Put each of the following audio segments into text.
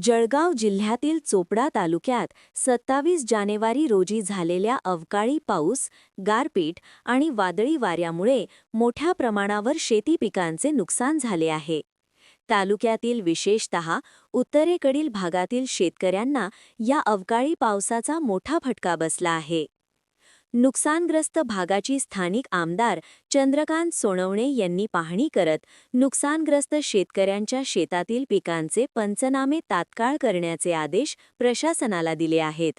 जळगाव जिल्ह्यातील चोपडा तालुक्यात 27 जानेवारी रोजी झालेल्या अवकाळी पाऊस, गारपीट आणि वादळी वाऱ्यामुळे मोठ्या प्रमाणावर शेती पिकांचे नुकसान झाले आहे. तालुक्यातील विशेषतः उत्तरेकडील भागातील शेतकऱ्यांना या अवकाळी पावसाचा मोठा फटका बसला आहे. नुकसानग्रस्त भागाची स्थानिक आमदार चंद्रकांत सोनवणे यांनी पाहणी करत नुकसानग्रस्त शेतकऱ्यांच्या शेतातील पिकांचे पंचनामे तात्काळ करण्याचे आदेश प्रशासनाला दिले आहेत.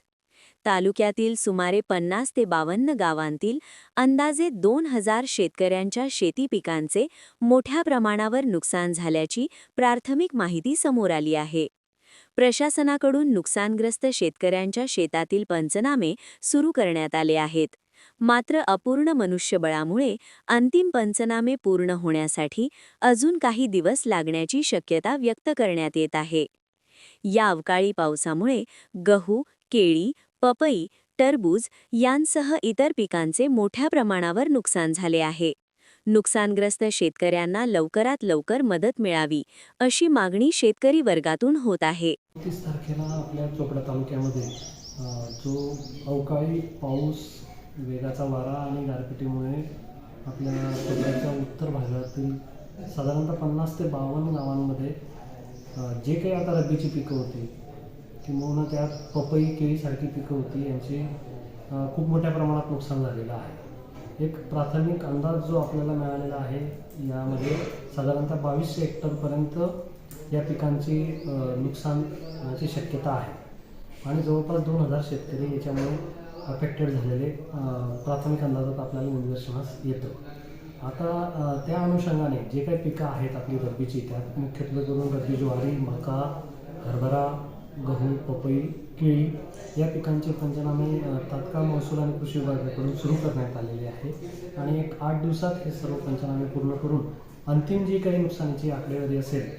तालुक्यातील सुमारे 50 ते 52 गावांतील अंदाजे 2000 शेतकऱ्यांच्या शेती पिकांचे मोठ्या प्रमाणावर नुकसान झाल्याची प्राथमिक माहिती समोर आली आहे. प्रशासनाकडून नुकसानग्रस्त शेतकऱ्यांच्या शेतातील पंचनामे सुरू करण्यात आले आहेत. मात्र अपूर्ण मनुष्यबळामुळे अंतिम पंचनामे पूर्ण होण्यासाठी अजून काही दिवस लागण्याची शक्यता व्यक्त करण्यात येत आहे. या अवकाळी पावसामुळे गहू, केळी, पपई, टरबूज यांसह इतर पिकांचे मोठ्या प्रमाणावर नुकसान झाले आहे. नुकसानग्रस्त शेतकऱ्यांना लवकरात लवकर मदत मिळावी अशी मागणी शेतकरी वर्गातून होत आहे. 30 तारखेला आपल्या चोपडा तालुक्यामध्ये जो अवकाळी पाऊस, वेगाचा वारा आणि गारपिटीमुळे आपल्या चोपड्याच्या उत्तर भागातील साधारणतः 50 ते 52 गावांमध्ये जे काही आता रब्बीची पिकं होती किंवा त्यात पपई, केळीसारखी पिकं होती यांची खूप मोठ्या प्रमाणात नुकसान झालेलं आहे. एक प्राथमिक अंदाज जो आपल्याला मिळालेला आहे, यामध्ये साधारणतः 2200 हेक्टरपर्यंत या पिकांची नुकसानाची शक्यता आहे आणि जवळपास 2000 शेतकरी याच्यामुळे अफेक्टेड झालेले प्राथमिक अंदाजात आपल्याला निदर्शनास येतं. आता त्या अनुषंगाने जे काही पिकं आहेत आपली रब्बीची, त्यात मुख्यत्वे करून रब्बी ज्वारी, मका, हरभरा, गहू, पपई, केळी या पिकांचे पंचनामे तात्काळ महसूल आणि कृषी विभागाकडून सुरू करण्यात आलेले आहे आणि एक 8 दिवसात हे सर्व पंचनामे पूर्ण करून अंतिम जी काही नुकसानीची आकडेवारी असेल,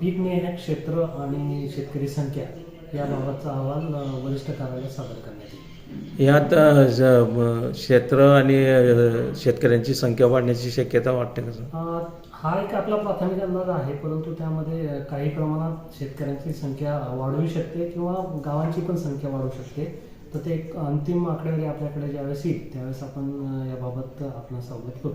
पीक निहाय क्षेत्र आणि शेतकरी संख्या याबाबतचा अहवाल वरिष्ठ कार्यालयात सादर करण्यात येईल. यात क्षेत्र आणि शेतकऱ्यांची संख्या वाढण्याची शक्यता वाटते का? हा एक आपला प्राथमिक अंदाज आहे, परंतु त्यामध्ये काही प्रमाणात शेतकऱ्यांची संख्या वाढू शकते किंवा गावांची पण संख्या वाढू शकते. तर ते एक अंतिम आकडेवारी आपल्याकडे ज्यावेळेस येईल त्यावेळेस आपण याबाबत आपण अवगत करू.